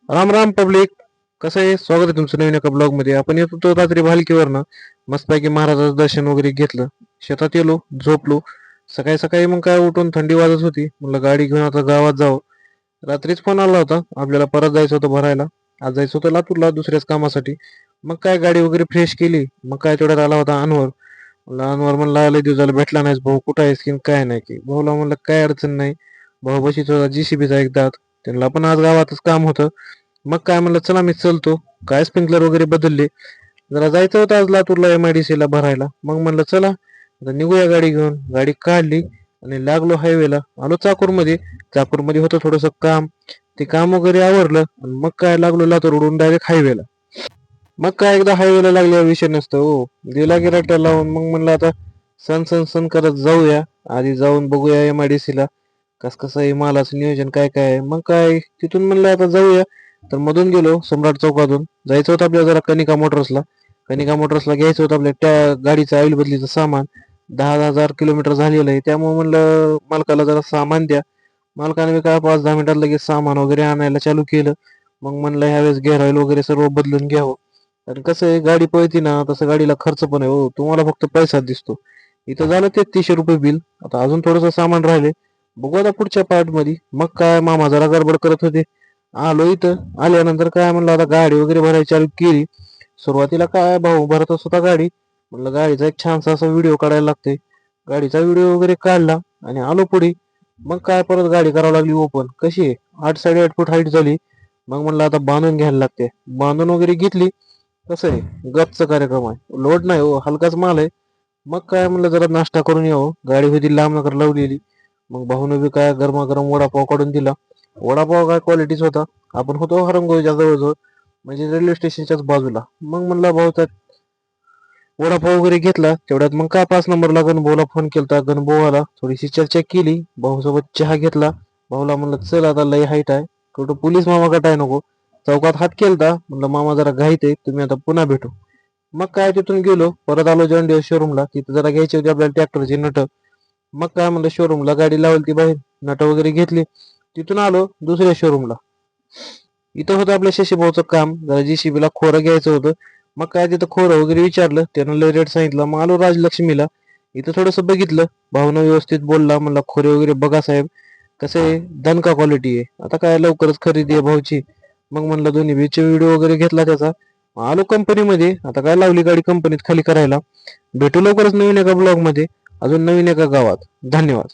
Ram Ram public. कसं आहे? स्वागत आहे तुमचं नवीन एका ब्लॉग मध्ये. आपण येत होतो रात्री भालकीवरनं. मस्तपैकी महाराजाचं दर्शन वगैरे घेतलं. शेतात गेलो, झोपलो. सकाळी सकाळी मग काय उठून थंडी वाजत होती, म्हणलं गाडी घेऊन आता गावात जावं. रात्रीच फोन आला होता, आपल्याला परत जायचं होतं भरायला. आज जायचं होतं लातूरला दुसऱ्याच कामासाठी. मग काय गाडी वगैरे फ्रेश केली. मग काय तेवढ्यात आला होता अनवर. म्हणलं अनवर, म्हणला लय दिवस झालं भेटला नाहीस भाऊ, कुठं आहेस की काय नाही की. भाऊला म्हणलं काय अडचण नाही. भाऊ बशीच होता जीसीबीचा एक दात. त्यांना पण आज गावातच काम होतं. मग काय म्हणलं चला मी चलतो. काय स्प्रिंकलर वगैरे बदलले. जरा जायचं होतं आज लातूरला एमआयडीसीला भरायला. मग म्हणलं चला आता निघूया गाडी घेऊन. गाडी काढली आणि लागलो हायवेला. आलो चाकूरमध्ये. चाकूरमध्ये होतं थोडंसं काम. ते काम वगैरे आवरलं आणि मग काय लागलो लातूरवरून डायरेक्ट हायवेला. मग काय एकदा हायवेला लागल्यावर विषय नसतो हो. गेला की रट्टा लावून मग म्हणलं आता सण सण सण करत जाऊया. आधी जाऊन बघूया एमआयडीसीला कसं आहे, मालाचं नियोजन काय काय आहे. मग काय तिथून म्हणलं आता जाऊया. तर मधून गेलो सम्राट चौकातून. जायचं होतं आपल्याला जरा कनिका मोटर्सला. कनिका मोटर्सला घ्यायचं होतं आपल्या त्या गाडीचं ऑइल बदलीचं सामान. 10,000 किलोमीटर झालेलं आहे, त्यामुळे म्हणलं मालकाला जरा सामान द्या. मालकाने मी काय 5-10 मिनिटात लगेच सामान वगैरे आणायला चालू केलं. मग म्हणलं ह्यावेळेस गेअर ऑइल वगैरे सर्व बदलून घ्यावं. कारण कसं आहे, गाडी पळती ना तसं गाडीला खर्च पण आहे हो. तुम्हाला फक्त पैसा दिसतो. इथं झालं 3300 रुपये बिल. आता अजून थोडंसं सामान राहिले. बघू आता पुढच्या पार्ट मध्ये. मग काय मामा जरा गडबड करत होते. आलो इथं. आल्यानंतर काय म्हणलं आता गाडी वगैरे भरायची चालू केली. सुरुवातीला काय भाऊ भरतच होता गाडी. म्हणलं गाडीचा एक छानसा असा व्हिडिओ काढायला लागते. गाडीचा व्हिडिओ वगैरे काढला आणि आलो पुढे. मग काय परत गाडी करावं लागली ओपन. कशी आहे, 8-8.5 फूट हाईट झाली. मग म्हणलं आता बांधून घ्यायला लागते. बांधून वगैरे घेतली. कसं आहे, गपचा कार्यक्रम आहे, लोड नाही हो, हलकाच माल आहे. मग काय म्हणलं जरा नाश्ता करून यावं. गाडी होती लांब नगर लावलेली. मग भाऊनं बी काय गरमागरम वडापाव काढून दिला. वडापाव काय क्वालिटीच होता. आपण होतो हरंगोळीच्या जवळजवळ, म्हणजे रेल्वे स्टेशनच्याच बाजूला. मग म्हणला भाऊचा वडापाव वगैरे घेतला. तेवढ्यात मग काय 5 नंबरला गणभाऊला फोन केलता. गणभाऊ आला, थोडीशी चर्चा केली. भाऊसोबत चहा घेतला. भाऊला म्हणलं चल आता लय हाईट आहे, कुठं पोलीस मामा गटाय नको. चौकात हात केलता. म्हणलं मामा जरा घाईत आहे, तुम्ही आता पुन्हा भेटू. मग काय तिथून गेलो, परत आलो जॉन डिअर शोरूमला. तिथे जरा घ्यायची होती आपल्याला ट्रॅक्टरची नट. मग काय म्हणलं शोरूमला गाडी लावली ती बाहेर, नट वगैरे घेतली. तिथून आलो दुसऱ्या शोरूमला. इथं होतं आपल्या शशीभाऊचं काम, जरा जीसीबीला खोरं घ्यायचं होतं. मग काय तिथं खोरं वगैरे विचारलं, त्यानं लय रेट सांगितलं. मग आलो राजलक्ष्मीला. इथं थोडंसं बघितलं. भाऊनं व्यवस्थित बोलला. म्हणला खोरे वगैरे बघा साहेब, कसं आहे दणका क्वालिटी आहे. आता काय लवकरच खरेदी आहे भाऊची. मग म्हणलं दोन्ही बीचे व्हिडिओ वगैरे घेतला त्याचा. आलो कंपनीमध्ये. आता काय लावली गाडी कंपनीत खाली करायला. भेटू लवकरच नवीन एका ब्लॉग मध्ये, अजून नवीन एका गावात. धन्यवाद.